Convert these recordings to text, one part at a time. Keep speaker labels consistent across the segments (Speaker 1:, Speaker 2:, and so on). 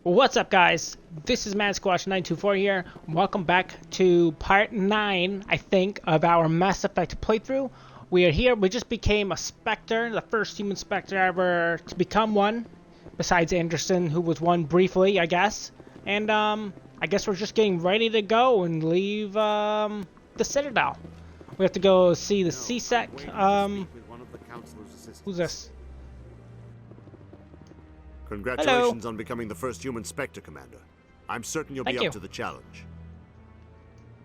Speaker 1: What's up, guys? This is MadSquash924 here. Welcome back to part 9, I think, of our Mass Effect playthrough. We are here. We just became a Spectre, the first human Spectre ever to become one, besides Anderson, who was one briefly, I guess. And I guess we're just getting ready to go and leave the Citadel. We have to go see the C-Sec. Who's this?
Speaker 2: Congratulations on becoming the first human Spectre, Commander. I'm certain you'll be
Speaker 1: Thank
Speaker 2: up to the challenge.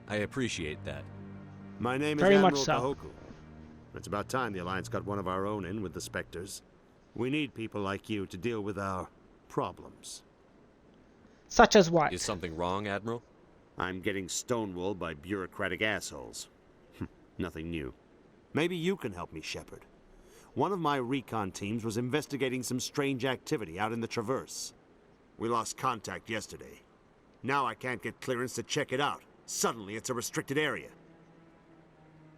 Speaker 3: I appreciate that.
Speaker 2: My name is
Speaker 1: Very
Speaker 2: Admiral
Speaker 1: much so.
Speaker 2: Kahoku. It's about time the Alliance got one of our own in with the Spectres. We need people like you to deal with our problems.
Speaker 1: Such as what?
Speaker 3: Is something wrong, Admiral?
Speaker 2: I'm getting stonewalled by bureaucratic assholes. Nothing new. Maybe you can help me, Shepard. One of my recon teams was investigating some strange activity out in the Traverse. We lost contact yesterday. Now I can't get clearance to check it out. Suddenly it's a restricted area.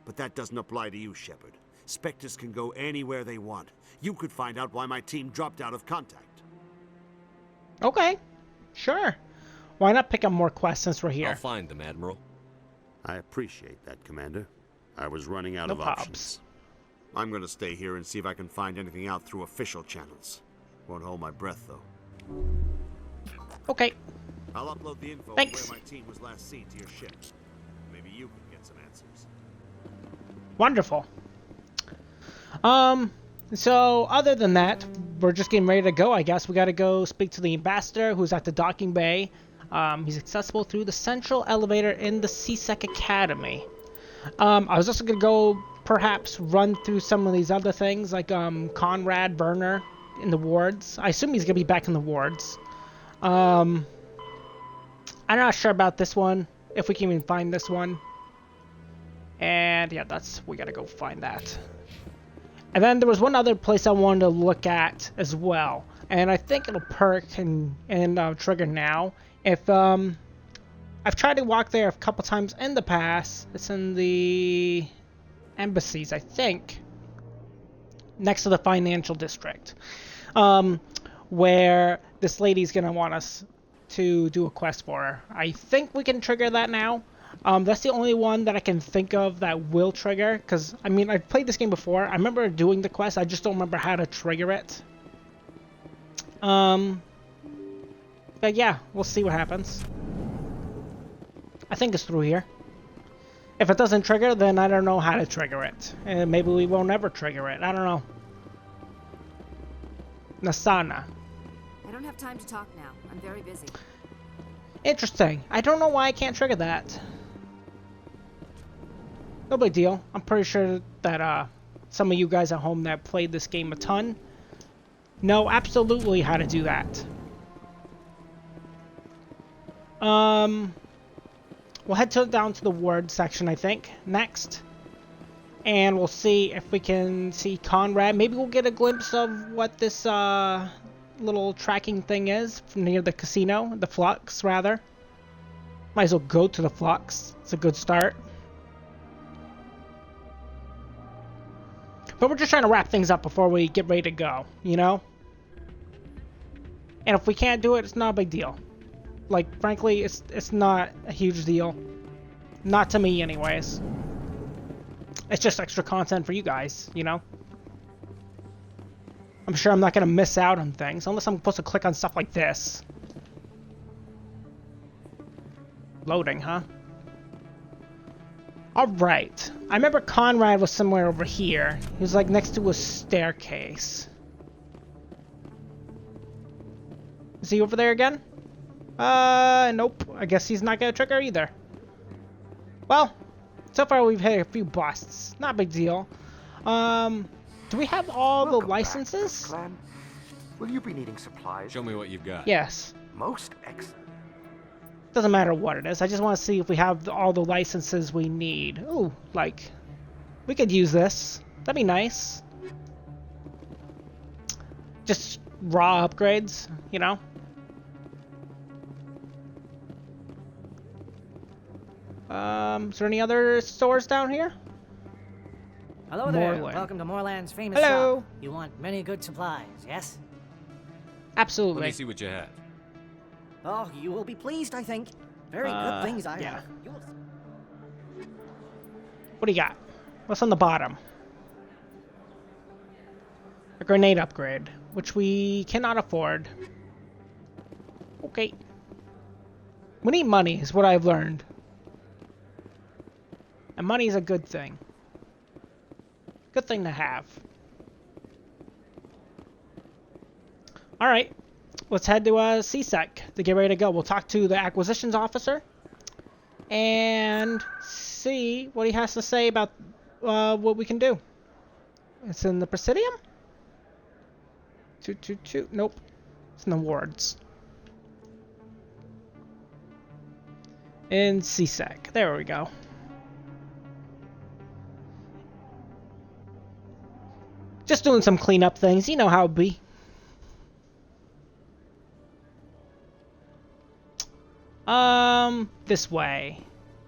Speaker 2: But that doesn't apply to you, Shepard. Spectres can go anywhere they want. You could find out why my team dropped out of contact.
Speaker 1: Okay, sure. Why not pick up more quests since we're here?
Speaker 3: I'll find them, Admiral.
Speaker 2: I appreciate that, Commander. I was running out
Speaker 1: No
Speaker 2: of
Speaker 1: probs.
Speaker 2: options. I'm gonna stay here and see if I can find anything out through official channels. Won't hold my breath, though.
Speaker 1: Okay.
Speaker 2: I'll upload the info on
Speaker 1: Thanks.
Speaker 2: where my team was last seen to your ship. Maybe you can get some answers.
Speaker 1: Wonderful. So other than that, we're just getting ready to go, I guess. We gotta go speak to the ambassador who's at the docking bay. He's accessible through the central elevator in the C-Sec Academy. I was also gonna go perhaps run through some of these other things, like Conrad Werner in the wards. I assume he's gonna be back in the wards. I'm not sure about this one, if we can even find this one. And yeah, we gotta go find that. And then there was one other place I wanted to look at as well, and I think it'll perk and trigger now. If I've tried to walk there a couple times in the past. It's in the embassies, I think, next to the financial district, where this lady's gonna want us to do a quest for her. I think we can trigger that now. That's the only one that I can think of that will trigger, because I mean, I've played this game before. I remember doing the quest, I just don't remember how to trigger it. But yeah, we'll see what happens. I think it's through here. If it doesn't trigger, then I don't know how to trigger it. And maybe we won't ever trigger it. I don't know. Nasana.
Speaker 4: I don't have time to talk now. I'm very busy.
Speaker 1: Interesting. I don't know why I can't trigger that. No big deal. I'm pretty sure that some of you guys at home that played this game a ton know absolutely how to do that. We'll head down to the ward section, I think, next. And we'll see if we can see Conrad. Maybe we'll get a glimpse of what this little tracking thing is from near the casino. The Flux, rather. Might as well go to the Flux. It's a good start. But we're just trying to wrap things up before we get ready to go, you know? And if we can't do it, it's not a big deal. Like, frankly, it's not a huge deal. Not to me, anyways. It's just extra content for you guys, you know? I'm sure I'm not going to miss out on things, unless I'm supposed to click on stuff like this. Loading, huh? Alright. I remember Conrad was somewhere over here. He was, like, next to a staircase. Is he over there again? Nope. I guess he's not gonna trigger either. Well, so far we've hit a few busts. Not a big deal. Do we have all the licenses?
Speaker 5: Back, will you be needing supplies?
Speaker 3: Show me what you've got.
Speaker 1: Yes.
Speaker 5: Most excellent.
Speaker 1: Doesn't matter what it is. I just want to see if we have all the licenses we need. Ooh, like, we could use this. That'd be nice. Just raw upgrades, you know? Is there any other stores down here?
Speaker 6: Hello there.
Speaker 1: Moorland.
Speaker 6: Welcome to Moorland's famous
Speaker 1: Hello.
Speaker 6: shop. You want many good supplies, yes?
Speaker 3: Let
Speaker 1: Absolutely.
Speaker 3: me see what you have.
Speaker 6: Oh, you will be pleased, I think. Very good things I
Speaker 1: yeah.
Speaker 6: have. You will...
Speaker 1: What do you got? What's on the bottom? A grenade upgrade, which we cannot afford. Okay. We need money, is what I've learned. And money is a good thing. Good thing to have. Alright. Let's head to CSEC to get ready to go. We'll talk to the acquisitions officer and see what he has to say about what we can do. It's in the Presidium? 222. Nope. It's in the wards. In CSEC. There we go. Just doing some cleanup things. You know how it be. This way.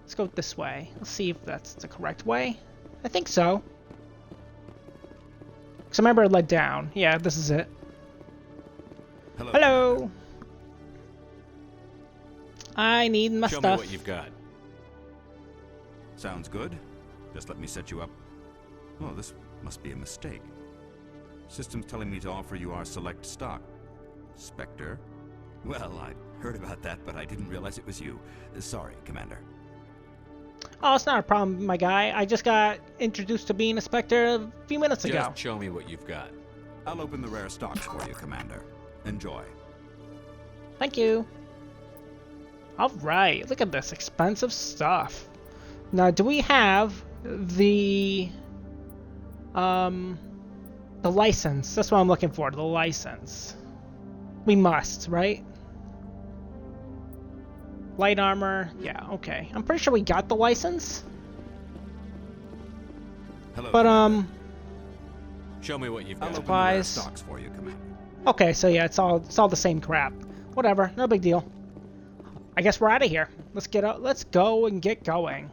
Speaker 1: Let's go this way. Let's see if that's the correct way. I think so. Because I remember it led down. Yeah, this is it.
Speaker 3: Hello.
Speaker 1: Hello. I need my
Speaker 3: Show
Speaker 1: stuff.
Speaker 3: me what you've got.
Speaker 7: Sounds good. Just let me set you up. Oh, this must be a mistake. System's telling me to offer you our select stock. Spectre? Well, I heard about that, but I didn't realize it was you. Sorry, Commander.
Speaker 1: Oh, it's not a problem, my guy. I just got introduced to being a Spectre a few minutes ago.
Speaker 3: Just show me what you've got.
Speaker 7: I'll open the rare stocks for you, Commander. Enjoy.
Speaker 1: Thank you. Alright, look at this expensive stuff. Now, do we have the license? That's what I'm looking for, the license. We must, right? Light armor, yeah, okay. I'm pretty sure we got the license.
Speaker 7: Hello.
Speaker 1: But,
Speaker 3: Show me what you've
Speaker 7: I'll
Speaker 3: got.
Speaker 7: open the rare
Speaker 1: supplies.
Speaker 7: stocks for you, Commander.
Speaker 1: okay, so yeah, it's all the same crap. Whatever, no big deal. I guess we're out of here. Let's get out. Let's go and get going.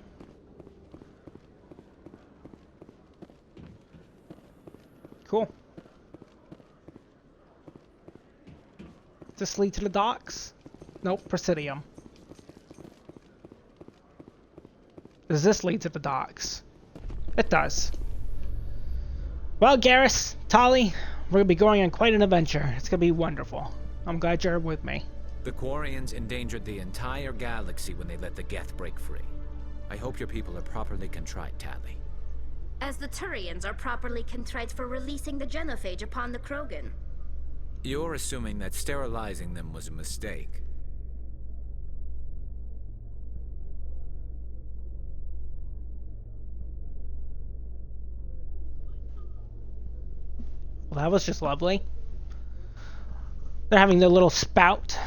Speaker 1: Cool. Does this lead to the docks? Nope, Presidium. Does this lead to the docks? It does. Well, Garrus, Tali, we're gonna be going on quite an adventure. It's gonna be wonderful. I'm glad you're with me.
Speaker 8: The Quarians endangered the entire galaxy when they let the Geth break free. I hope your people are properly contrite, Tali.
Speaker 9: As the Turians are properly contrite for releasing the genophage upon the Krogan.
Speaker 8: You're assuming that sterilizing them was a mistake.
Speaker 1: Well, that was just lovely. They're having their little spout.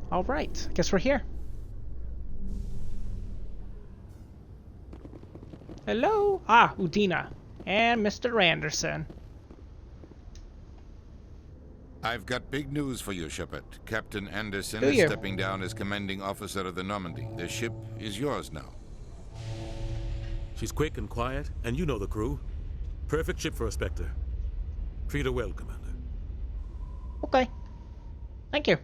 Speaker 1: All right, I guess we're here. Hello? Ah, Udina. And Mr. Anderson.
Speaker 10: I've got big news for you, Shepard. Captain Anderson
Speaker 1: Do
Speaker 10: is
Speaker 1: you?
Speaker 10: stepping down as commanding officer of the Normandy. The ship is yours now.
Speaker 11: She's quick and quiet, and you know the crew. Perfect ship for a Spectre. Treat her well, Commander.
Speaker 1: Okay. Thank you.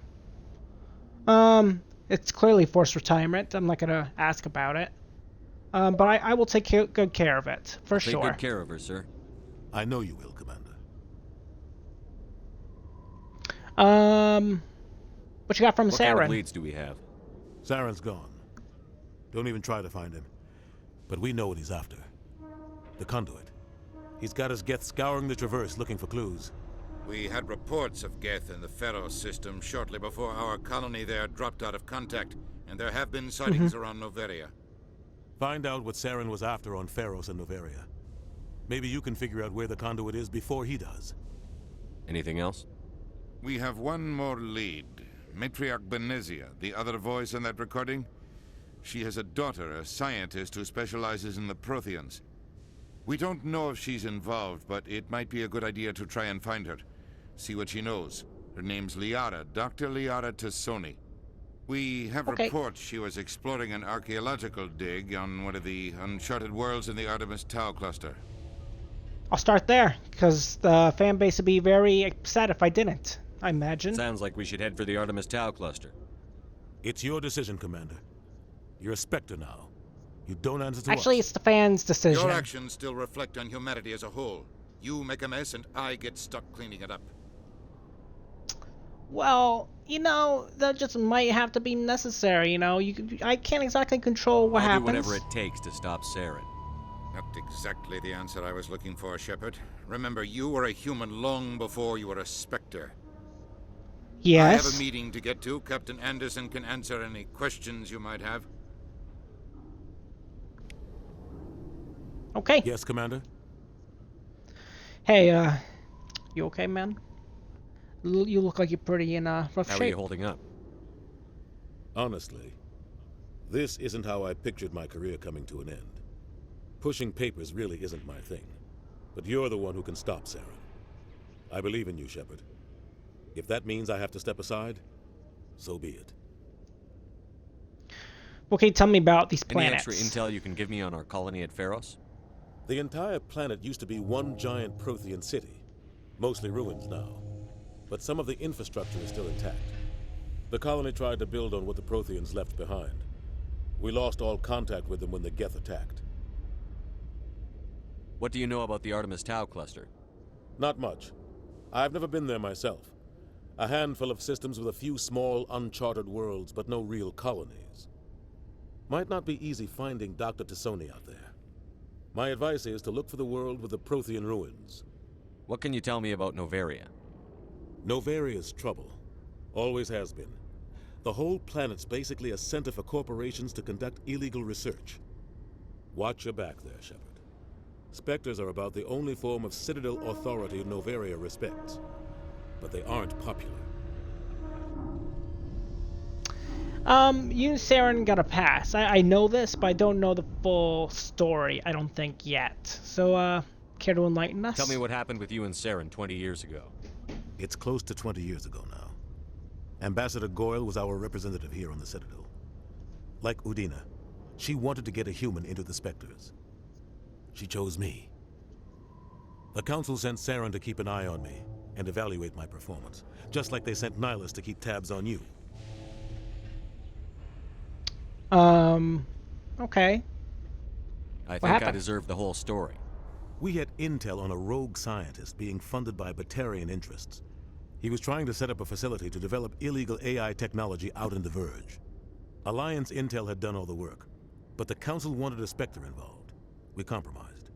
Speaker 1: It's clearly forced retirement. I'm not gonna ask about it. But I will take good care of it, for
Speaker 3: Take
Speaker 1: sure.
Speaker 3: good care of her, sir.
Speaker 11: I know you will, Commander.
Speaker 1: What you got from
Speaker 3: What kind
Speaker 1: Saren?
Speaker 3: of leads do we have?
Speaker 11: Saren's gone. Don't even try to find him. But we know what he's after. The Conduit. He's got his Geth scouring the Traverse looking for clues.
Speaker 10: We had reports of Geth in the Pharaoh system shortly before our colony there dropped out of contact, and there have been sightings around Noveria.
Speaker 11: Find out what Saren was after on Pharos and Noveria. Maybe you can figure out where the Conduit is before he does.
Speaker 3: Anything else?
Speaker 10: We have one more lead. Matriarch Benezia, the other voice in that recording. She has a daughter, a scientist who specializes in the Protheans. We don't know if she's involved, but it might be a good idea to try and find her. See what she knows. Her name's Liara, Dr. Liara Tassoni. We have
Speaker 1: Okay.
Speaker 10: reports she was exploring an archaeological dig on one of the uncharted worlds in the Artemis Tau cluster.
Speaker 1: I'll start there, because the fan base would be very upset if I didn't, I imagine.
Speaker 3: Sounds like we should head for the Artemis Tau cluster.
Speaker 11: It's your decision, Commander. You're a Spectre now. You don't answer to
Speaker 1: Actually,
Speaker 11: us.
Speaker 1: it's the fans' decision.
Speaker 10: Your actions still reflect on humanity as a whole. You make a mess and I get stuck cleaning it up.
Speaker 1: Well, you know, that just might have to be necessary, you know. I can't exactly control what
Speaker 3: I'll
Speaker 1: happens.
Speaker 3: do whatever it takes to stop Saren.
Speaker 10: Not exactly the answer I was looking for, Shepard. Remember, you were a human long before you were a Spectre.
Speaker 1: Yes.
Speaker 10: I have a meeting to get to. Captain Anderson can answer any questions you might have.
Speaker 1: Okay.
Speaker 11: Yes, Commander?
Speaker 1: Hey, you okay, man? You look like you're pretty in rough
Speaker 3: How
Speaker 1: shape.
Speaker 3: are you holding up?
Speaker 11: Honestly, this isn't how I pictured my career coming to an end. Pushing papers really isn't my thing. But you're the one who can stop Saren. I believe in you, Shepard. If that means I have to step aside, so be it.
Speaker 1: Okay, tell me about these
Speaker 3: Any
Speaker 1: planets.
Speaker 3: extra intel you can give me on our colony at Pharos?
Speaker 11: The entire planet used to be one giant Prothean city. Mostly ruins now. But some of the infrastructure is still intact. The colony tried to build on what the Protheans left behind. We lost all contact with them when the Geth attacked.
Speaker 3: What do you know about the Artemis Tau cluster?
Speaker 11: Not much. I've never been there myself. A handful of systems with a few small, uncharted worlds, but no real colonies. Might not be easy finding Dr. T'Soni out there. My advice is to look for the world with the Prothean ruins.
Speaker 3: What can you tell me about Noveria?
Speaker 11: Novaria's trouble. Always has been. The whole planet's basically a center for corporations to conduct illegal research. Watch your back there, Shepard. Spectres are about the only form of Citadel authority Noveria respects. But they aren't popular.
Speaker 1: You and Saren got a pass. I know this, but I don't know the full story, I don't think, yet. So, care to enlighten us?
Speaker 3: Tell me what happened with you and Saren 20 years ago.
Speaker 11: It's close to 20 years ago now. Ambassador Goyle was our representative here on the Citadel. Like Udina, she wanted to get a human into the Spectres. She chose me. The Council sent Saren to keep an eye on me and evaluate my performance, just like they sent Nihilus to keep tabs on you.
Speaker 1: Okay.
Speaker 3: I think
Speaker 1: happened?
Speaker 3: I deserve the whole story.
Speaker 11: We had intel on a rogue scientist being funded by Batarian interests. He was trying to set up a facility to develop illegal AI technology out in the Verge. Alliance intel had done all the work, but the Council wanted a Spectre involved. We compromised.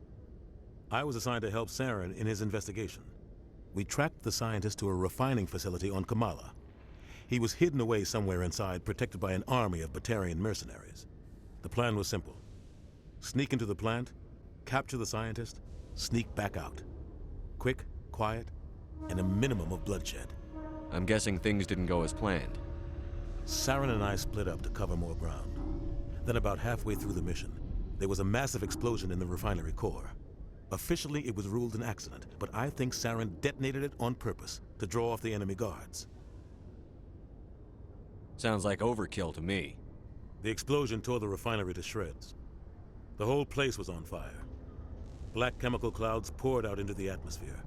Speaker 11: I was assigned to help Saren in his investigation. We tracked the scientist to a refining facility on Kamala. He was hidden away somewhere inside, protected by an army of Batarian mercenaries. The plan was simple. Sneak into the plant, capture the scientist, sneak back out. Quick, quiet, and a minimum of bloodshed.
Speaker 3: I'm guessing things didn't go as planned.
Speaker 11: Saren and I split up to cover more ground. Then about halfway through the mission, there was a massive explosion in the refinery core. Officially, it was ruled an accident, but I think Saren detonated it on purpose to draw off the enemy guards.
Speaker 3: Sounds like overkill to me.
Speaker 11: The explosion tore the refinery to shreds. The whole place was on fire. Black chemical clouds poured out into the atmosphere.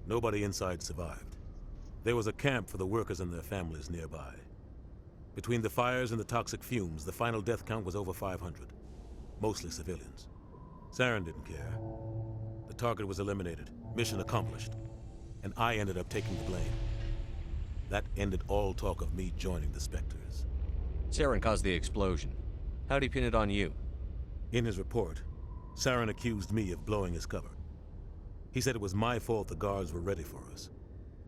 Speaker 11: Nobody inside survived. There was a camp for the workers and their families nearby. Between the fires and the toxic fumes, the final death count was over 500. Mostly civilians. Saren didn't care. The target was eliminated, mission accomplished, and I ended up taking the blame. That ended all talk of me joining the Spectres.
Speaker 3: Saren caused the explosion. How'd he pin it on you?
Speaker 11: In his report, Saren accused me of blowing his cover. He said it was my fault the guards were ready for us.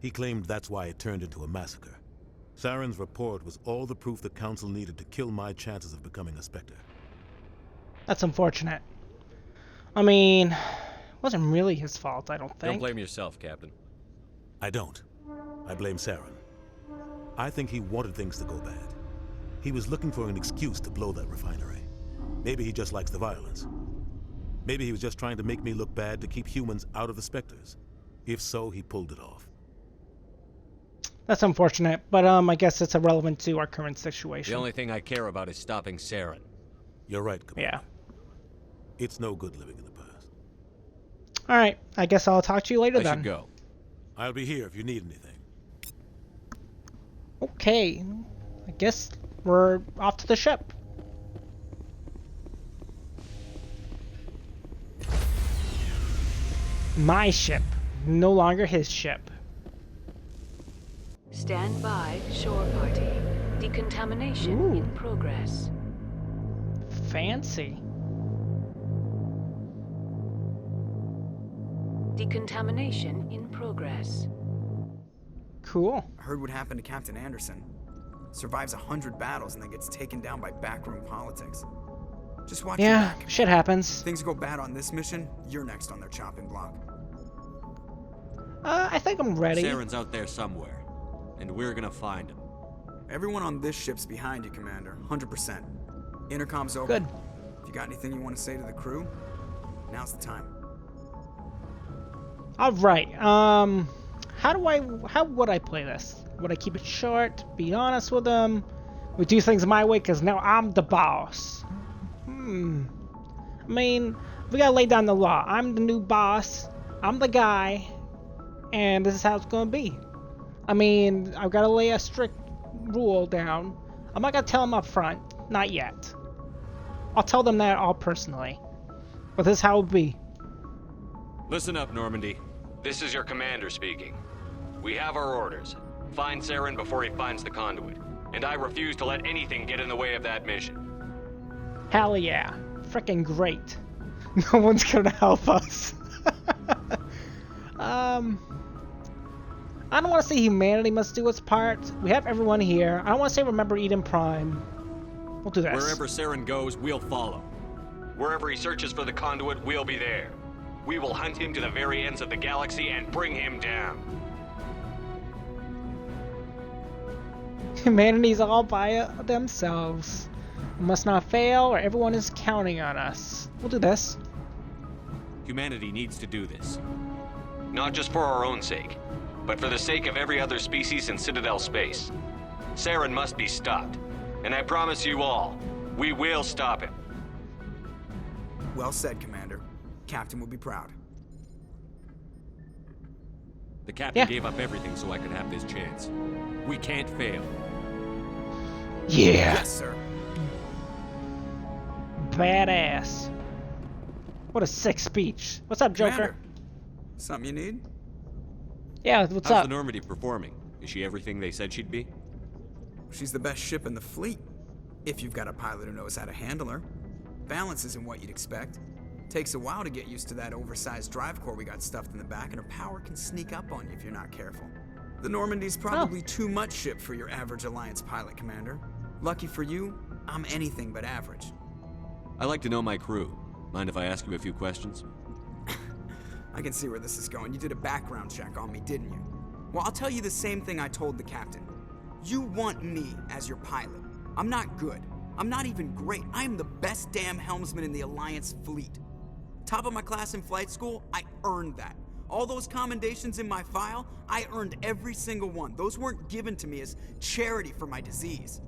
Speaker 11: He claimed that's why it turned into a massacre. Saren's report was all the proof the Council needed to kill my chances of becoming a Spectre.
Speaker 1: That's unfortunate. I mean, it wasn't really his fault, I don't think.
Speaker 3: Don't blame yourself, Captain.
Speaker 11: I don't. I blame Saren. I think he wanted things to go bad. He was looking for an excuse to blow that refinery. Maybe he just likes the violence. Maybe he was just trying to make me look bad to keep humans out of the Spectres. If so, he pulled it off.
Speaker 1: That's unfortunate, but I guess it's irrelevant to our current situation.
Speaker 3: The only thing I care about is stopping Saren.
Speaker 11: You're right, Commander.
Speaker 1: Yeah.
Speaker 11: It's no good living in the past.
Speaker 1: All right, I guess I'll talk to you later
Speaker 3: I
Speaker 1: then.
Speaker 3: should go.
Speaker 11: I'll be here if you need anything.
Speaker 1: Okay, I guess we're off to the ship. My ship, no longer his ship.
Speaker 12: Stand by, shore party. Decontamination in progress.
Speaker 1: Fancy.
Speaker 12: Decontamination in progress.
Speaker 1: Cool.
Speaker 13: I heard what happened to Captain Anderson. Survives 100 battles and then gets taken down by backroom politics. Just watch your
Speaker 1: Yeah,
Speaker 13: back.
Speaker 1: shit happens.
Speaker 13: If things go bad on this mission, you're next on their chopping block.
Speaker 1: I think I'm ready.
Speaker 3: Saren's out there somewhere, and we're gonna find him.
Speaker 13: Everyone on this ship's behind you, Commander. 100%. Intercom's open.
Speaker 1: Good.
Speaker 13: If you got anything you want to say to the crew, now's the time.
Speaker 1: All right. How would I play this? Would I keep it short? Be honest with them? We do things my way because now I'm the boss. I mean, we gotta lay down the law. I'm the new boss. I'm the guy, and this is how it's gonna be. I mean, I've gotta lay a strict rule down. I'm not gonna tell them up front. Not yet. I'll tell them that all personally. But this is how it'll be.
Speaker 3: Listen up, Normandy. This is your commander speaking. We have our orders. Find Saren before he finds the conduit. And I refuse to let anything get in the way of that mission.
Speaker 1: Hell yeah. Frickin' great. No one's gonna help us. I don't want to say humanity must do its part. We have everyone here. I don't want to say remember Eden Prime. We'll do this.
Speaker 3: Wherever Saren goes, we'll follow. Wherever he searches for the conduit, we'll be there. We will hunt him to the very ends of the galaxy and bring him down.
Speaker 1: Humanity's all by themselves. We must not fail, or everyone is counting on us. We'll do this.
Speaker 3: Humanity needs to do this. Not just for our own sake, but for the sake of every other species in Citadel space. Saren must be stopped. And I promise you all, we will stop him.
Speaker 13: Well said, Commander. Captain will be proud.
Speaker 3: The captain gave up everything so I could have this chance. We can't fail.
Speaker 1: Yeah.
Speaker 13: Yes, sir.
Speaker 1: Badass. What a sick speech. What's up, Joker?
Speaker 13: Commander, something you need?
Speaker 1: Yeah, what's
Speaker 3: How's
Speaker 1: up?
Speaker 3: the Normandy performing? Is she everything they said she'd be?
Speaker 13: She's the best ship in the fleet. If you've got a pilot who knows how to handle her. Balance isn't what you'd expect. Takes a while to get used to that oversized drive core we got stuffed in the back, and her power can sneak up on you if you're not careful. The Normandy's probably too much ship for your average Alliance pilot, Commander. Lucky for you, I'm anything but average.
Speaker 3: I like to know my crew. Mind if I ask you a few questions?
Speaker 13: I can see where this is going. You did a background check on me, didn't you? Well, I'll tell you the same thing I told the captain. You want me as your pilot. I'm not good. I'm not even great. I am the best damn helmsman in the Alliance fleet. Top of my class in flight school, I earned that. All those commendations in my file, I earned every single one. Those weren't given to me as charity for my disease.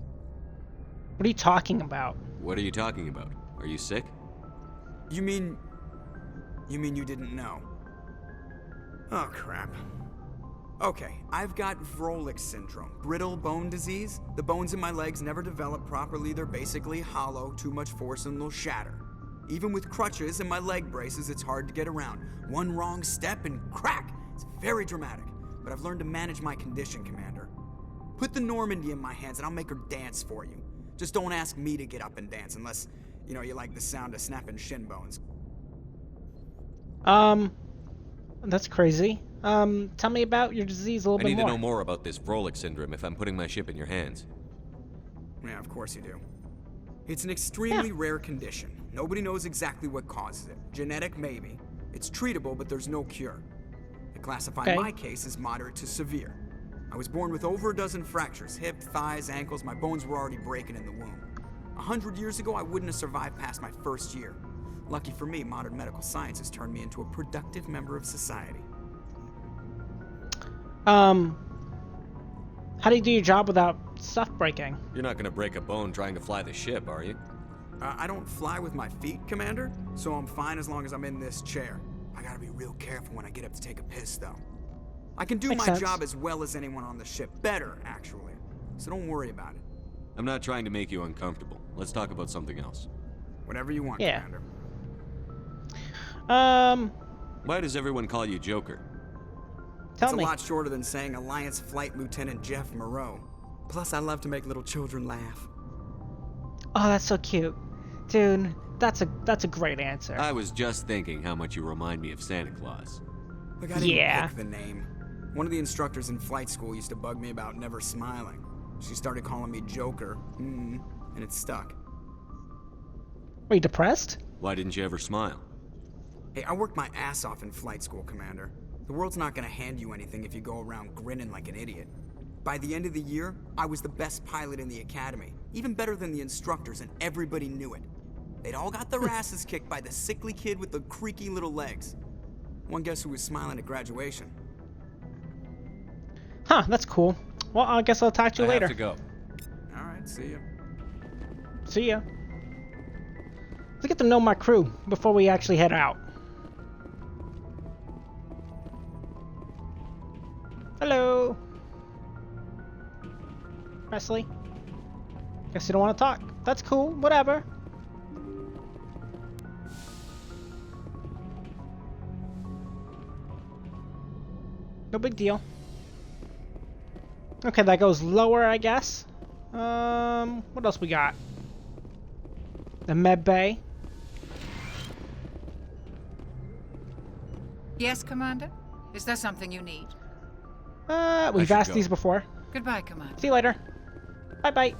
Speaker 1: What are you talking about?
Speaker 3: What are you talking about? Are you sick?
Speaker 13: You mean you didn't know? Oh, crap. Okay, I've got Vrolik syndrome, brittle bone disease. The bones in my legs never develop properly. They're basically hollow, too much force and they'll shatter. Even with crutches and my leg braces, it's hard to get around. One wrong step and crack! It's very dramatic, but I've learned to manage my condition, Commander. Put the Normandy in my hands and I'll make her dance for you. Just don't ask me to get up and dance unless, you like the sound of snapping shin bones.
Speaker 1: That's crazy. Tell me about your disease a little bit more.
Speaker 3: I need to know more about this Vrolik syndrome if I'm putting my ship in your hands.
Speaker 13: Yeah, of course you do. It's an extremely rare condition. Nobody knows exactly what causes it. Genetic, maybe. It's treatable, but there's no cure. I classify my case as moderate to severe. I was born with over a dozen fractures, hip, thighs, ankles. My bones were already breaking in the womb. 100 years ago, I wouldn't have survived past my first year. Lucky for me, modern medical science has turned me into a productive member of society.
Speaker 1: How do you do your job without stuff breaking?
Speaker 3: You're not gonna break a bone trying to fly the ship, are you?
Speaker 13: I don't fly with my feet, Commander, so I'm fine as long as I'm in this chair. I gotta be real careful when I get up to take a piss, though. I can do
Speaker 1: Makes
Speaker 13: my
Speaker 1: sense.
Speaker 13: job as well as anyone on the ship. Better, actually. So don't worry about it.
Speaker 3: I'm not trying to make you uncomfortable. Let's talk about something else.
Speaker 13: Whatever you want,
Speaker 1: Yeah.
Speaker 13: Commander.
Speaker 3: Why does everyone call you Joker?
Speaker 1: Tell
Speaker 13: It's
Speaker 1: me.
Speaker 13: a lot shorter than saying Alliance Flight Lieutenant Jeff Moreau. Plus, I love to make little children laugh.
Speaker 1: Oh, that's so cute. Dude, that's a great answer.
Speaker 3: I was just thinking how much you remind me of Santa Claus.
Speaker 13: Look, I didn't
Speaker 1: Yeah.
Speaker 13: pick the name. One of the instructors in flight school used to bug me about never smiling. She started calling me Joker, and it stuck.
Speaker 1: Are you depressed?
Speaker 3: Why didn't you ever smile?
Speaker 13: Hey, I worked my ass off in flight school, Commander. The world's not gonna hand you anything if you go around grinning like an idiot. By the end of the year, I was the best pilot in the academy, even better than the instructors, and everybody knew it. They'd all got their asses kicked by the sickly kid with the creaky little legs. One guess who was smiling at graduation?
Speaker 1: Huh, that's cool. Well, I guess I'll talk to you
Speaker 3: I
Speaker 1: later.
Speaker 3: have to go.
Speaker 13: All right, see ya.
Speaker 1: See ya. Let's get to know my crew before we actually head out. Hello. Presley. Guess you don't want to talk. That's cool. Whatever. No big deal. Okay, that goes lower, I guess. What else we got? The med bay.
Speaker 14: Yes, Commander? Is there something you need?
Speaker 1: We've asked these before.
Speaker 14: Goodbye, Commander.
Speaker 1: See you later. Bye-bye.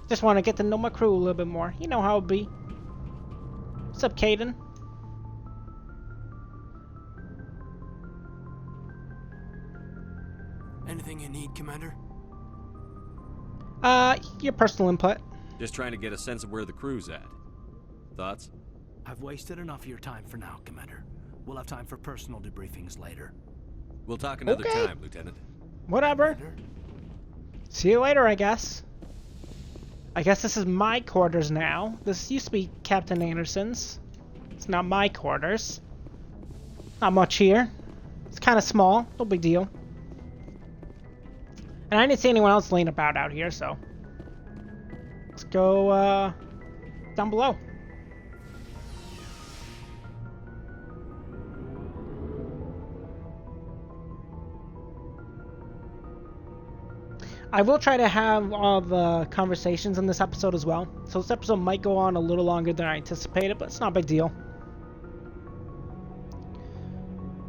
Speaker 1: Just want to get to know my crew a little bit more. You know how it be. What's up, Caden?
Speaker 15: Anything you need, Commander?
Speaker 1: Your personal input.
Speaker 3: Just trying to get a sense of where the crew's at. Thoughts?
Speaker 15: I've wasted enough of your time for now, Commander. We'll have time for personal debriefings later.
Speaker 3: We'll talk another
Speaker 1: Okay.
Speaker 3: time, Lieutenant.
Speaker 1: Whatever. See you later, I guess. I guess this is my quarters now. This used to be Captain Anderson's. It's not my quarters. Not much here. It's kind of small. No big deal. And I didn't see anyone else laying about out here, so... Let's go, down below. I will try to have all the conversations in this episode as well. So this episode might go on a little longer than I anticipated, but it's not a big deal.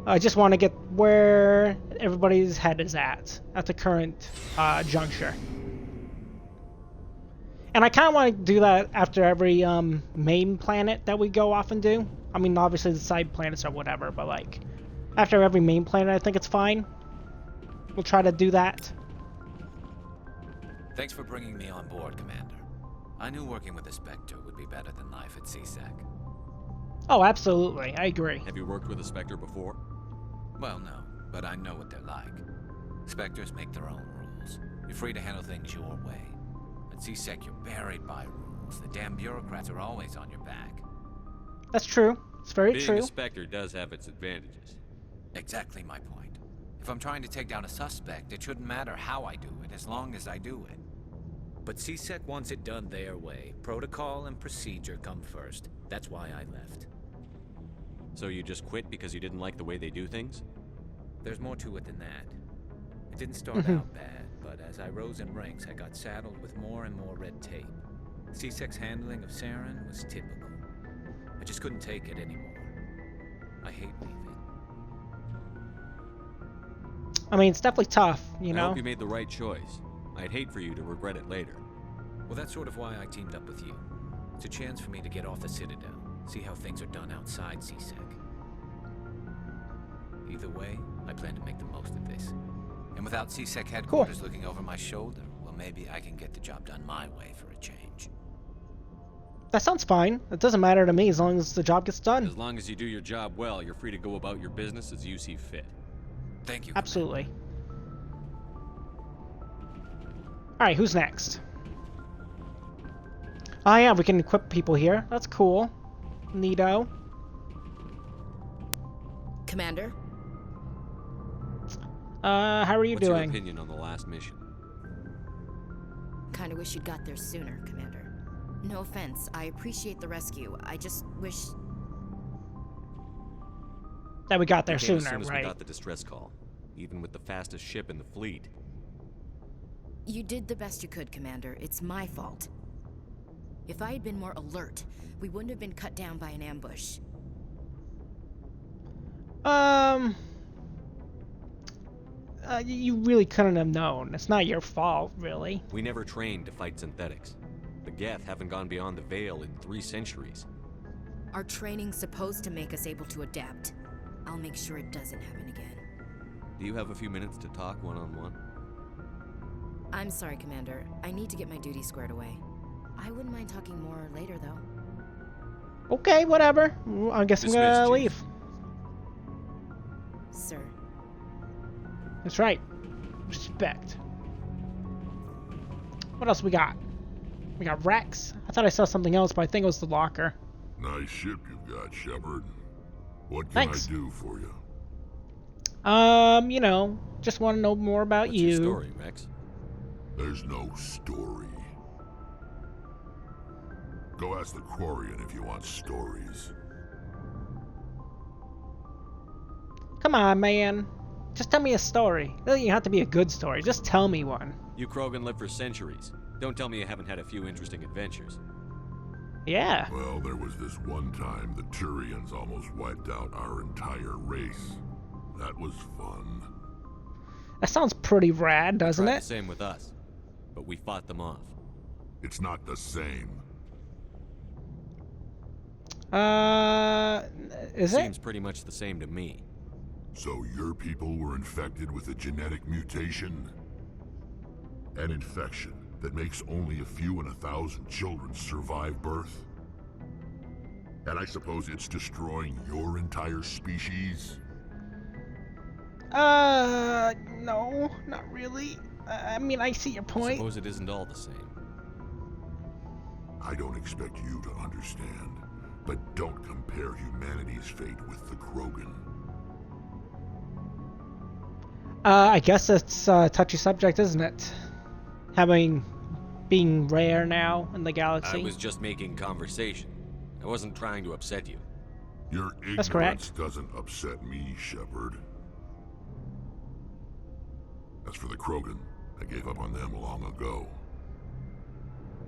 Speaker 1: I just want to get where everybody's head is at the current juncture. And I kind of want to do that after every main planet that we go off and do. I mean, obviously the side planets or whatever, but like after every main planet, I think it's fine. We'll try to do that.
Speaker 8: Thanks for bringing me on board, Commander. I knew working with a Spectre would be better than life at CSEC.
Speaker 1: Oh, absolutely. I agree.
Speaker 3: Have you worked with a Spectre before?
Speaker 8: Well, no, but I know what they're like. Spectres make their own rules. You're free to handle things your way. At CSEC, you're buried by rules. The damn bureaucrats are always on your back.
Speaker 1: That's true. It's very
Speaker 3: Being
Speaker 1: true.
Speaker 3: a Spectre does have its advantages.
Speaker 8: Exactly my point. If I'm trying to take down a suspect, it shouldn't matter how I do it, as long as I do it. But CSEC wants it done their way. Protocol and procedure come first. That's why I left.
Speaker 3: So you just quit because you didn't like the way they do things?
Speaker 8: There's more to it than that. It didn't start out bad, but as I rose in ranks, I got saddled with more and more red tape. CSEC's handling of Saren was typical. I just couldn't take it anymore. I hate leaving.
Speaker 1: I mean, it's definitely tough, you
Speaker 3: I
Speaker 1: know?
Speaker 3: hope you made the right choice. I'd hate for you to regret it later.
Speaker 8: Well, that's sort of why I teamed up with you. It's a chance for me to get off the Citadel, see how things are done outside CSEC. Either way, I plan to make the most of this. And without CSEC headquarters looking over my shoulder, well, maybe I can get the job done my way for a change.
Speaker 1: That sounds fine. It doesn't matter to me as long as the job gets done.
Speaker 3: As long as you do your job well, you're free to go about your business as you see fit.
Speaker 8: Thank you.
Speaker 1: Absolutely. Alright, who's next? Oh yeah, we can equip people here. That's cool. Neato.
Speaker 4: Commander?
Speaker 1: How are you
Speaker 3: What's
Speaker 1: doing?
Speaker 3: your opinion on the last mission?
Speaker 4: Kinda wish you'd got there sooner, Commander. No offense, I appreciate the rescue. I just wish...
Speaker 1: That we got there
Speaker 3: We came
Speaker 1: sooner,
Speaker 3: as soon as
Speaker 1: right?
Speaker 3: we got the distress call, even with the fastest ship in the fleet.
Speaker 4: You did the best you could, Commander. It's my fault. If I had been more alert, we wouldn't have been cut down by an ambush.
Speaker 1: You really couldn't have known. It's not your fault, really.
Speaker 3: We never trained to fight synthetics. The Geth haven't gone beyond the Veil in 3 centuries.
Speaker 4: Our training's supposed to make us able to adapt. I'll make sure it doesn't happen again.
Speaker 3: Do you have a few minutes to talk one-on-one?
Speaker 4: I'm sorry, Commander. I need to get my duties squared away. I wouldn't mind talking more later, though.
Speaker 1: Okay, whatever. I guess I'm gonna leave.
Speaker 4: Sir.
Speaker 1: That's right. Respect. What else we got? We got Rex. I thought I saw something else, but I think it was the locker.
Speaker 16: Nice ship you've got, Shepard. What can
Speaker 1: Thanks.
Speaker 16: I do for you?
Speaker 1: You know, just want to know more about
Speaker 3: What's
Speaker 1: you.
Speaker 3: your story, Rex?
Speaker 16: There's no story. Go ask the Quarian if you want stories.
Speaker 1: Come on, man. Just tell me a story. It doesn't have to be a good story. Just tell me one.
Speaker 3: You Krogan lived for centuries. Don't tell me you haven't had a few interesting adventures.
Speaker 1: Yeah.
Speaker 16: Well, there was this one time the Turians almost wiped out our entire race. That was fun.
Speaker 1: That sounds pretty rad, doesn't
Speaker 3: Tried
Speaker 1: it?
Speaker 3: the same with us, but we fought them off.
Speaker 16: It's not the same.
Speaker 1: Is it?
Speaker 3: Seems pretty much the same to me.
Speaker 16: So your people were infected with a genetic mutation? An infection that makes only a few in 1,000 children survive birth? And I suppose it's destroying your entire species?
Speaker 1: No, not really. I mean, I see your point.
Speaker 3: Suppose it isn't all the same.
Speaker 16: I don't expect you to understand, but don't compare humanity's fate with the Krogan.
Speaker 1: I guess it's a touchy subject, isn't it? Being rare now in the galaxy.
Speaker 3: I was just making conversation. I wasn't trying to upset you.
Speaker 16: Your
Speaker 1: That's correct.
Speaker 16: ignorance doesn't upset me, Shepard. As for the Krogan, I gave up on them long ago.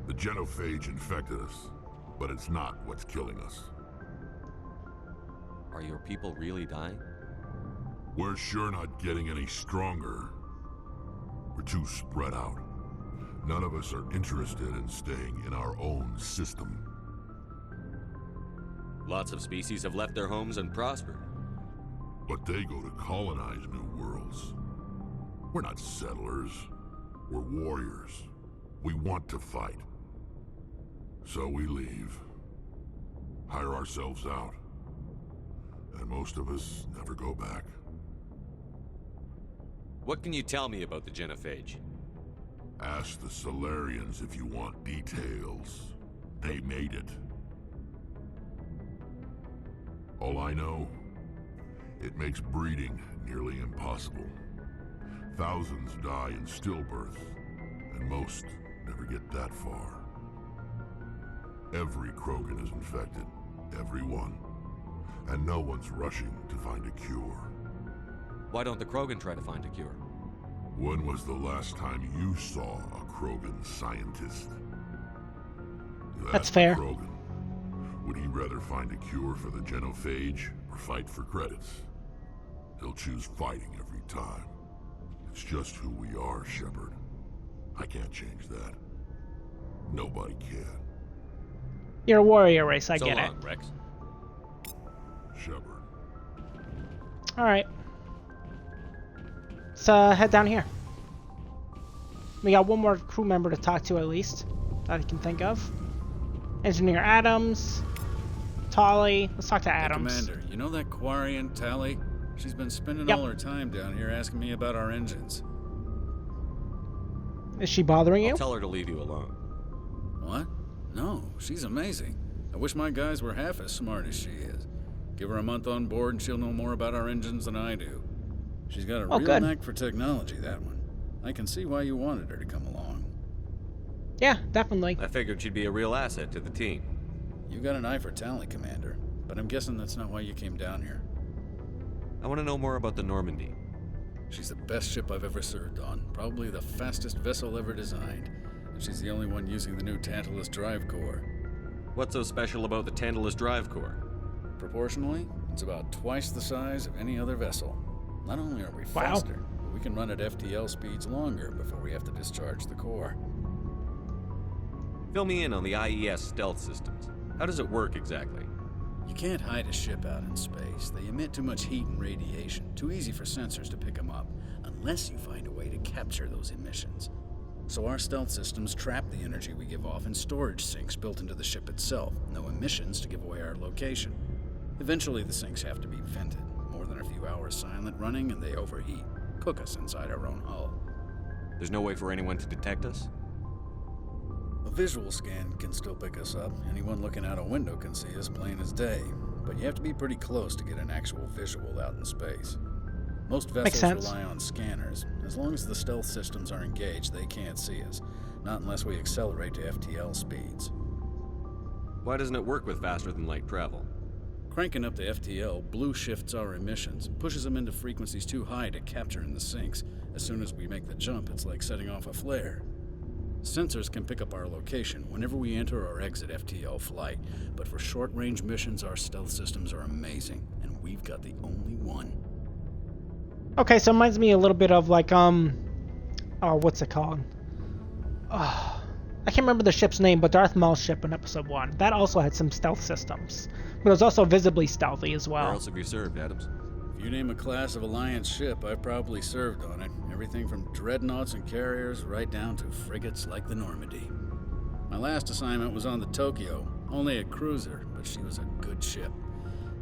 Speaker 16: The genophage infected us, but it's not what's killing us.
Speaker 3: Are your people really dying?
Speaker 16: We're sure not getting any stronger. We're too spread out. None of us are interested in staying in our own system.
Speaker 3: Lots of species have left their homes and prospered.
Speaker 16: But they go to colonize new worlds. We're not settlers. We're warriors. We want to fight. So we leave. Hire ourselves out. And most of us never go back.
Speaker 3: What can you tell me about the genophage?
Speaker 16: Ask the Solarians if you want details. They made it. All I know, it makes breeding nearly impossible. Thousands die in stillbirth, and most never get that far. Every Krogan is infected, every one. And no one's rushing to find a cure.
Speaker 3: Why don't the Krogan try to find a cure?
Speaker 16: When was the last time you saw a Krogan scientist?
Speaker 1: That's fair.
Speaker 16: Krogan. Would he rather find a cure for the genophage or fight for credits? He'll choose fighting every time. It's just who we are, Shepard. I can't change that. Nobody can.
Speaker 1: You're a warrior race, I
Speaker 3: So
Speaker 1: get
Speaker 3: long,
Speaker 1: it.
Speaker 3: Rex.
Speaker 16: Shepard.
Speaker 1: Alright. Let's head down here. We got one more crew member to talk to at least, that I can think of. Engineer Adams. Tali. Let's talk to Adams.
Speaker 17: Hey, Commander, you know that Quarian Tali? She's been spending
Speaker 1: Yep.
Speaker 17: all her time down here asking me about our engines.
Speaker 1: Is she bothering you?
Speaker 3: I'll tell her to leave you alone.
Speaker 17: What? No, she's amazing. I wish my guys were half as smart as she is. Give her a month on board and she'll know more about our engines than I do. She's got a real
Speaker 1: good.
Speaker 17: knack for technology, that one. I can see why you wanted her to come along.
Speaker 1: Yeah, definitely.
Speaker 3: I figured she'd be a real asset to the team.
Speaker 17: You got an eye for talent, Commander, but I'm guessing that's not why you came down here.
Speaker 3: I want to know more about the Normandy.
Speaker 17: She's the best ship I've ever served on, probably the fastest vessel ever designed, and she's the only one using the new Tantalus drive core.
Speaker 3: What's so special about the Tantalus drive core?
Speaker 17: Proportionally, it's about twice the size of any other vessel. Not only are we
Speaker 1: Wow.
Speaker 17: faster, but we can run at FTL speeds longer before we have to discharge the core.
Speaker 3: Fill me in on the IES stealth systems. How does it work exactly?
Speaker 17: You can't hide a ship out in space. They emit too much heat and radiation, too easy for sensors to pick them up, unless you find a way to capture those emissions. So our stealth systems trap the energy we give off in storage sinks built into the ship itself. No emissions to give away our location. Eventually the sinks have to be vented. More than a few hours silent running and they overheat. Cook us inside our own hull.
Speaker 3: There's no way for anyone to detect us?
Speaker 17: A visual scan can still pick us up. Anyone looking out a window can see us plain as day. But you have to be pretty close to get an actual visual out in space. Most vessels rely on scanners. As long as the stealth systems are engaged, they can't see us. Not unless we accelerate to FTL speeds.
Speaker 3: Why doesn't it work with faster-than-light travel?
Speaker 17: Cranking up to FTL blue shifts our emissions, pushes them into frequencies too high to capture in the sinks. As soon as we make the jump, it's like setting off a flare. Sensors can pick up our location whenever we enter or exit FTL flight, but for short-range missions, our stealth systems are amazing, and we've got the only one.
Speaker 1: Okay, so it reminds me a little bit of like what's it called? I can't remember the ship's name, but Darth Maul's ship in Episode 1. That also had some stealth systems, but it was also visibly stealthy as well.
Speaker 3: Where else have you served, Adams?
Speaker 17: If you name a class of Alliance ship, I've probably served on it. Everything from dreadnoughts and carriers right down to frigates like the Normandy. My last assignment was on the Tokyo, only a cruiser, but she was a good ship.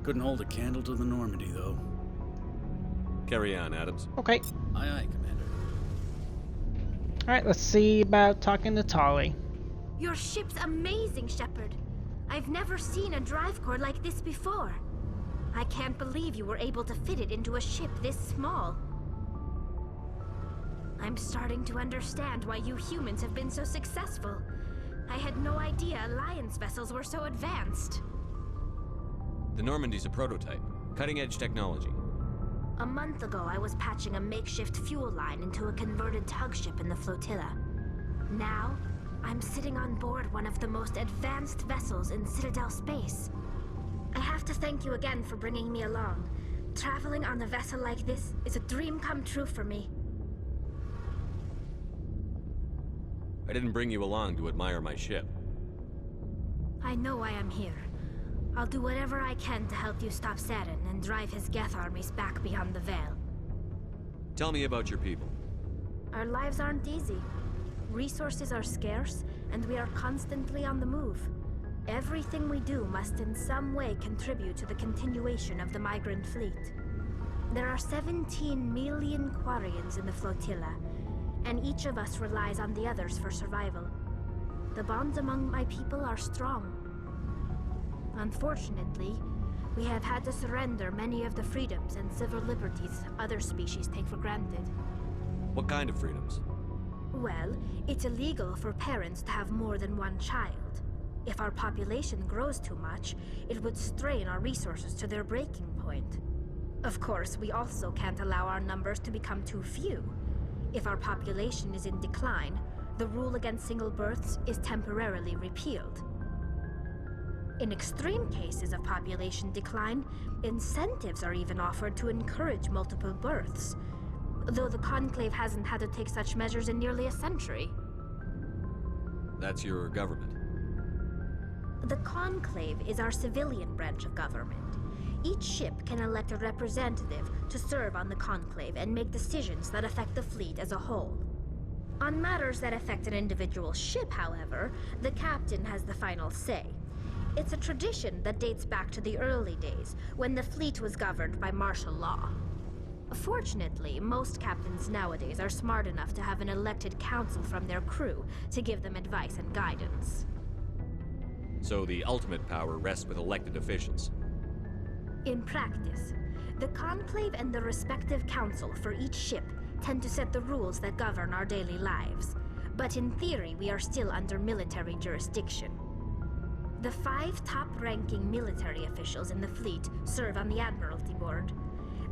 Speaker 17: Couldn't hold a candle to the Normandy, though.
Speaker 3: Carry on, Adams.
Speaker 1: Okay.
Speaker 17: Aye, aye, Commander.
Speaker 1: Alright, let's see about talking to Tali.
Speaker 9: Your ship's amazing, Shepard. I've never seen a drive core like this before. I can't believe you were able to fit it into a ship this small. I'm starting to understand why you humans have been so successful. I had no idea Alliance vessels were so advanced.
Speaker 3: The Normandy's a prototype. Cutting-edge technology.
Speaker 9: A month ago, I was patching a makeshift fuel line into a converted tug ship in the flotilla. Now, I'm sitting on board one of the most advanced vessels in Citadel space. I have to thank you again for bringing me along. Traveling on a vessel like this is a dream come true for me.
Speaker 3: I didn't bring you along to admire my ship.
Speaker 9: I know why I'm here. I'll do whatever I can to help you stop Saren and drive his Geth armies back beyond the Veil.
Speaker 3: Tell me about your people.
Speaker 9: Our lives aren't easy. Resources are scarce, and we are constantly on the move. Everything we do must in some way contribute to the continuation of the migrant fleet. There are 17 million Quarians in the flotilla, and each of us relies on the others for survival. The bonds among my people are strong. Unfortunately, we have had to surrender many of the freedoms and civil liberties other species take for granted.
Speaker 3: What kind of freedoms?
Speaker 9: Well, it's illegal for parents to have more than one child. If our population grows too much, it would strain our resources to their breaking point. Of course, we also can't allow our numbers to become too few. If our population is in decline, the rule against single births is temporarily repealed. In extreme cases of population decline, incentives are even offered to encourage multiple births, though the Conclave hasn't had to take such measures in nearly a century.
Speaker 3: That's your government.
Speaker 9: The Conclave is our civilian branch of government. Each ship can elect a representative to serve on the Conclave and make decisions that affect the fleet as a whole. On matters that affect an individual ship, however, the captain has the final say. It's a tradition that dates back to the early days, when the fleet was governed by martial law. Fortunately, most captains nowadays are smart enough to have an elected council from their crew to give them advice and guidance.
Speaker 3: So the ultimate power rests with elected officials.
Speaker 9: In practice, the Conclave and the respective council for each ship tend to set the rules that govern our daily lives. But in theory, we are still under military jurisdiction. The 5 top-ranking military officials in the fleet serve on the Admiralty Board.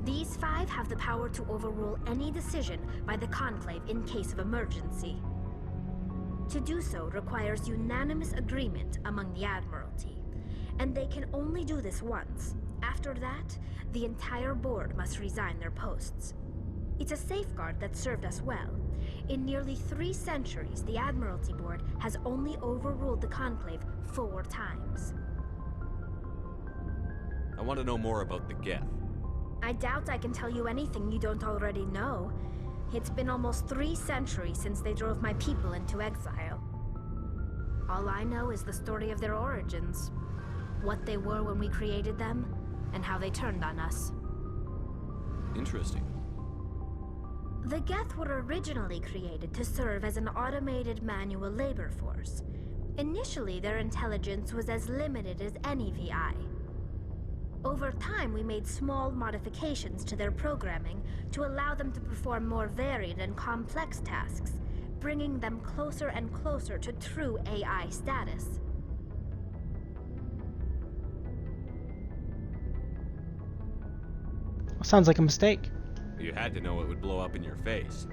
Speaker 9: These 5 have the power to overrule any decision by the Conclave in case of emergency. To do so requires unanimous agreement among the Admiralty, and they can only do this once. After that, the entire board must resign their posts. It's a safeguard that served us well. In nearly 3 centuries, the Admiralty Board has only overruled the Conclave 4 times.
Speaker 3: I want to know more about the Geth.
Speaker 9: I doubt I can tell you anything you don't already know. It's been almost 3 centuries since they drove my people into exile. All I know is the story of their origins, what they were when we created them, and how they turned on us.
Speaker 3: Interesting.
Speaker 9: The Geth were originally created to serve as an automated manual labor force. Initially, their intelligence was as limited as any VI. Over time, we made small modifications to their programming to allow them to perform more varied and complex tasks, bringing them closer and closer to true AI status.
Speaker 1: Sounds like a mistake.
Speaker 3: You had to know it would blow up in your face.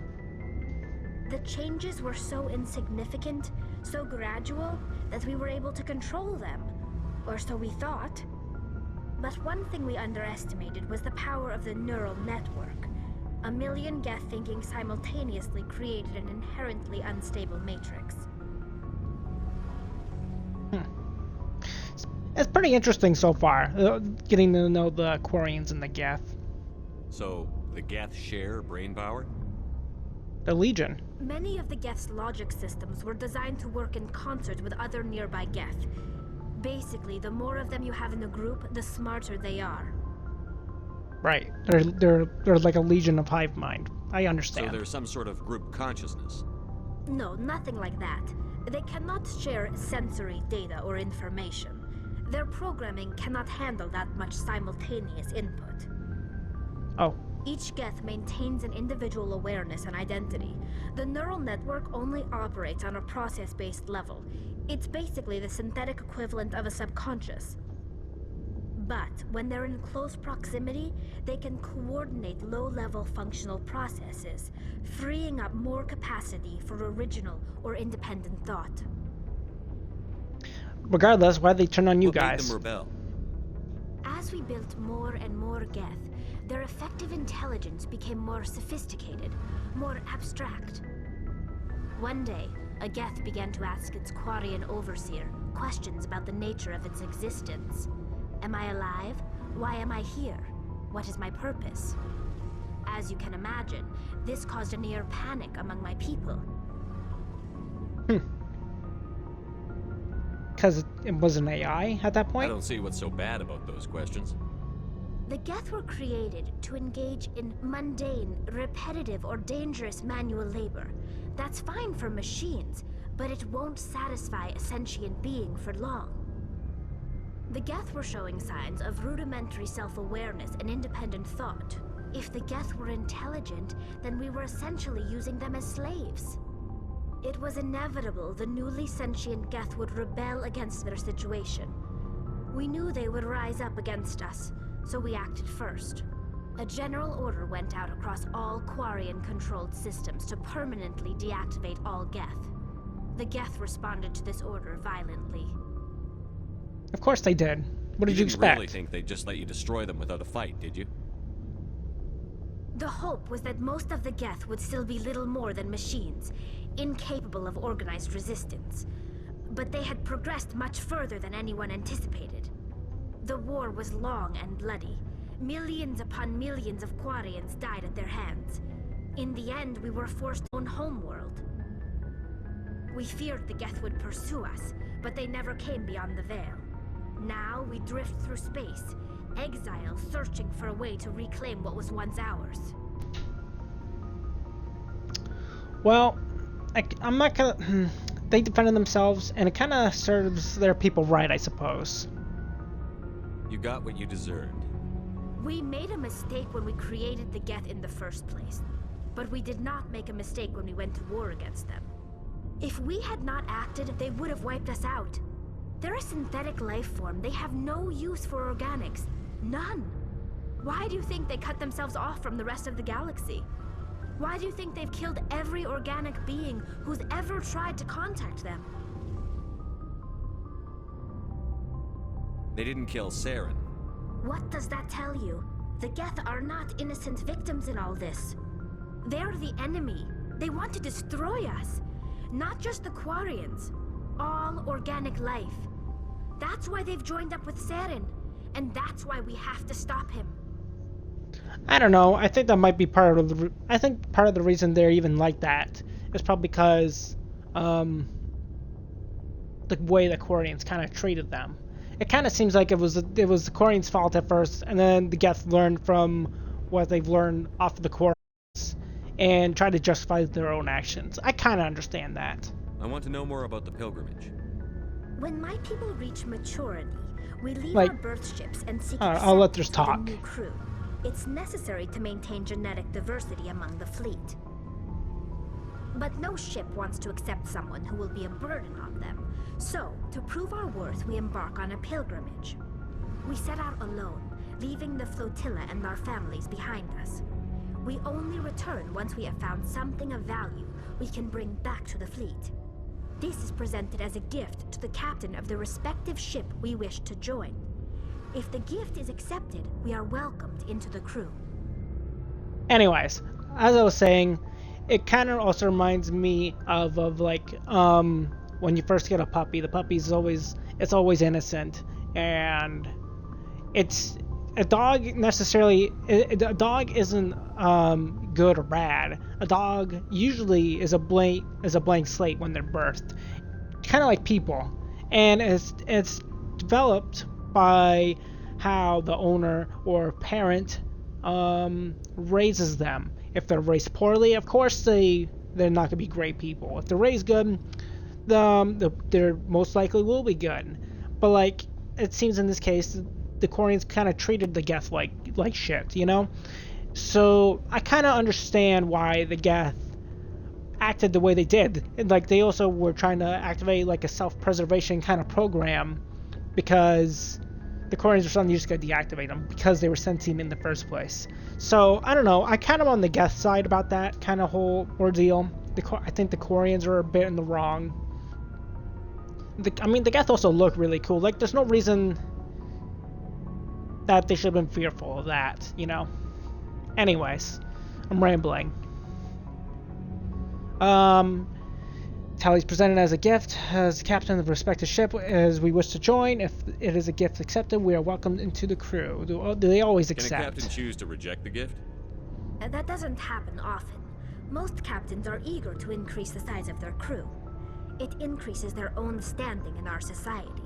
Speaker 9: The changes were so insignificant, so gradual, that we were able to control them. Or so we thought. But one thing we underestimated was the power of the neural network. A million Geth thinking simultaneously created an inherently unstable matrix.
Speaker 1: It's pretty interesting so far, getting to know the Quarians and the Geth.
Speaker 3: So, the Geth share brain power?
Speaker 1: The Legion.
Speaker 9: Many of the Geth's logic systems were designed to work in concert with other nearby Geth. Basically, the more of them you have in a group, the smarter they are.
Speaker 1: Right. They're like a legion of hive mind. I understand.
Speaker 3: So there's some sort of group consciousness?
Speaker 9: No, nothing like that. They cannot share sensory data or information. Their programming cannot handle that much simultaneous input.
Speaker 1: Oh.
Speaker 9: Each Geth maintains an individual awareness and identity. The neural network only operates on a process-based level. It's basically the synthetic equivalent of a subconscious. But when they're in close proximity, they can coordinate low-level functional processes, freeing up more capacity for original or independent thought.
Speaker 1: Regardless, why'd they turn on you guys?
Speaker 3: What made them rebel?
Speaker 9: As we built more and more Geth, their effective intelligence became more sophisticated, more abstract. One day, a Geth began to ask its Quarian overseer questions about the nature of its existence. Am I alive? Why am I here? What is my purpose? As you can imagine, this caused a near panic among my people.
Speaker 1: Because it was an AI at that point?
Speaker 3: I don't see what's so bad about those questions.
Speaker 9: The Geth were created to engage in mundane, repetitive, or dangerous manual labor. That's fine for machines, but it won't satisfy a sentient being for long. The Geth were showing signs of rudimentary self-awareness and independent thought. If the Geth were intelligent, then we were essentially using them as slaves. It was inevitable the newly sentient Geth would rebel against their situation. We knew they would rise up against us, so we acted first. A general order went out across all Quarian-controlled systems to permanently deactivate all Geth. The Geth responded to this order violently.
Speaker 1: Of course they did. What did you expect?
Speaker 3: You didn't really think they'd just let you destroy them without a fight, did you?
Speaker 9: The hope was that most of the Geth would still be little more than machines, incapable of organized resistance. But they had progressed much further than anyone anticipated. The war was long and bloody. Millions upon millions of Quarians died at their hands. In the end, we were forced to own homeworld. We feared the Geth would pursue us, but they never came beyond the Veil. Now we drift through space, Exiles searching for a way to reclaim what was once ours.
Speaker 1: Well, I'm not gonna... They defended themselves, and it kind of serves their people right, I suppose.
Speaker 3: You got what you deserved.
Speaker 9: We made a mistake when we created the Geth in the first place, but we did not make a mistake when we went to war against them. If we had not acted, they would have wiped us out. They're a synthetic life form. They have no use for organics. None. Why do you think they cut themselves off from the rest of the galaxy? Why do you think they've killed every organic being who's ever tried to contact them?
Speaker 3: They didn't kill Saren.
Speaker 9: What does that tell you? The Geth are not innocent victims in all this. They're the enemy. They want to destroy us. Not just the Quarians. All organic life. That's why they've joined up with Saren. And that's why we have to stop him.
Speaker 1: I don't know. I think that might be part of the... I think part of the reason they're even like that is probably because the way the Quarians kind of treated them. It kind of seems like it was the Quarians' fault at first, and then the Geth learned from what they've learned off of the Quarians and tried to justify their own actions. I kind of understand that.
Speaker 3: I want to know more about the pilgrimage.
Speaker 9: When my people reach maturity, we leave
Speaker 1: Like,
Speaker 9: our birth ships and seek
Speaker 1: I'll let
Speaker 9: acceptance
Speaker 1: this talk.
Speaker 9: with a new crew. It's necessary to maintain genetic diversity among the fleet. But no ship wants to accept someone who will be a burden on them. So, to prove our worth, we embark on a pilgrimage. We set out alone, leaving the flotilla and our families behind us. We only return once we have found something of value we can bring back to the fleet. This is presented as a gift to the captain of the respective ship we wish to join. If the gift is accepted, we are welcomed into the crew.
Speaker 1: Anyways, as I was saying, it kind of also reminds me of like when you first get a puppy. The puppy's always innocent, and it's a dog necessarily. A dog isn't good or bad. A dog usually is a blank slate when they're birthed, kind of like people, and it's developed by how the owner or parent raises them. If they're raised poorly, of course they're not gonna be great people. If they're raised good, they're most likely will be good. But like it seems in this case, the Quarians kind of treated the Geth like shit, you know. So I kind of understand why the Geth acted the way they did. And like they also were trying to activate like a self-preservation kind of program because the Quarians were suddenly just going to deactivate them because they were sentient in the first place. So I don't know. I kind of on the Geth side about that kind of whole ordeal. I think the Quarians are a bit in the wrong. I mean, the Geth also look really cool. Like, there's no reason that they should have been fearful of that, you know? Anyways, I'm rambling. Tally's presented as a gift as captain of the respective ship as we wish to join. If it is a gift accepted, we are welcomed into the crew. Do they always accept?
Speaker 3: Can a captain choose to reject the gift?
Speaker 9: That doesn't happen often. Most captains are eager to increase the size of their crew. It increases their own standing in our society.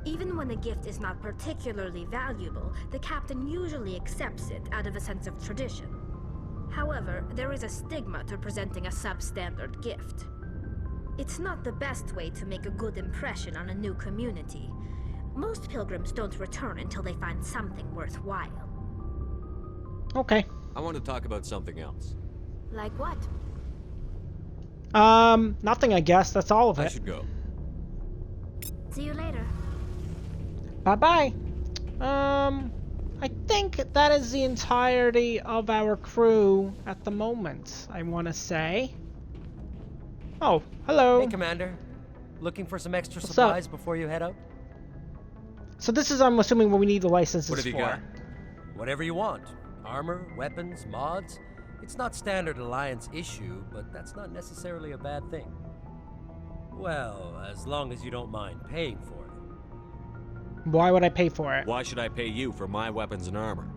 Speaker 9: Even when the gift is not particularly valuable, the captain usually accepts it out of a sense of tradition. However, there is a stigma to presenting a substandard gift. It's not the best way to make a good impression on a new community. Most pilgrims don't return until they find something worthwhile.
Speaker 1: Okay.
Speaker 3: I want to talk about something else.
Speaker 9: Like what?
Speaker 1: Nothing, I guess. That's all of it.
Speaker 3: I should go.
Speaker 9: See you later.
Speaker 1: Bye-bye. I think that is the entirety of our crew at the moment, I want to say. Oh, hello.
Speaker 18: Hey, Commander. Looking for some extra supplies before you head out?
Speaker 1: So this is, I'm assuming, what we need the licenses for.
Speaker 18: What have you got? Whatever you want. Armor, weapons, mods. It's not standard Alliance issue, but that's not necessarily a bad thing. Well, as long as you don't mind paying for it.
Speaker 1: Why would I pay for it?
Speaker 3: Why should I pay you for my weapons and armor?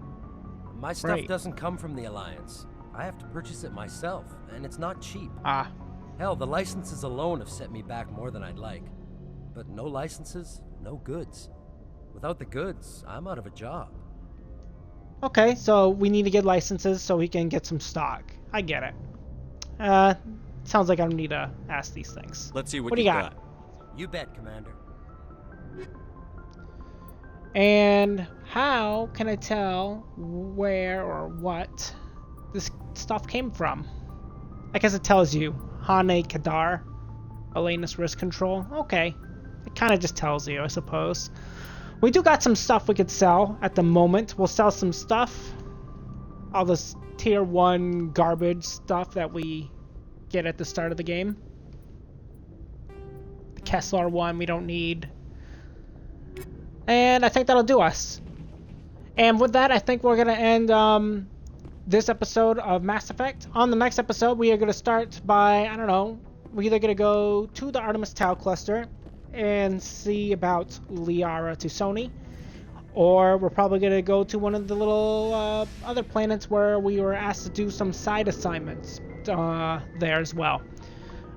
Speaker 18: My stuff doesn't come from the Alliance. I have to purchase it myself, and it's not cheap.
Speaker 1: Ah.
Speaker 18: Hell, the licenses alone have set me back more than I'd like. But no licenses, no goods. Without the goods, I'm out of a job.
Speaker 1: Okay, so we need to get licenses so we can get some stock. I get it. Sounds like I don't need to ask these things.
Speaker 3: Let's see what
Speaker 1: do you got?
Speaker 18: You bet, Commander.
Speaker 1: And how can I tell where or what this stuff came from? I guess it tells you. Hane Kadar, Alenus Risk Control. Okay. It kind of just tells you, I suppose. We do got some stuff we could sell at the moment. We'll sell some stuff. All this tier 1 garbage stuff that we get at the start of the game. The Kessler one we don't need. And I think that'll do us. And with that, I think we're going to end this episode of Mass Effect. On the next episode, we are going to start by, I don't know, we're either going to go to the Artemis Tau cluster and see about Liara T'Soni, or we're probably going to go to one of the little other planets where we were asked to do some side assignments there as well.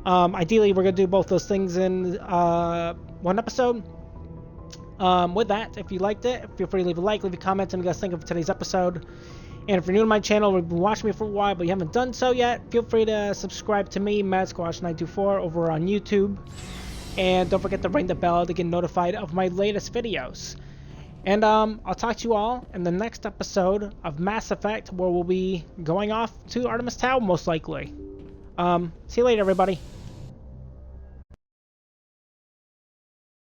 Speaker 1: Ideally, we're going to do both those things in one episode. With that, if you liked it, feel free to leave a like, leave a comment, and what you guys think of today's episode. And if you're new to my channel, or you've been watching me for a while, but you haven't done so yet, feel free to subscribe to me, MadSquash924, over on YouTube. And don't forget to ring the bell to get notified of my latest videos. And I'll talk to you all in the next episode of Mass Effect, where we'll be going off to Artemis Tau, most likely. See you later, everybody.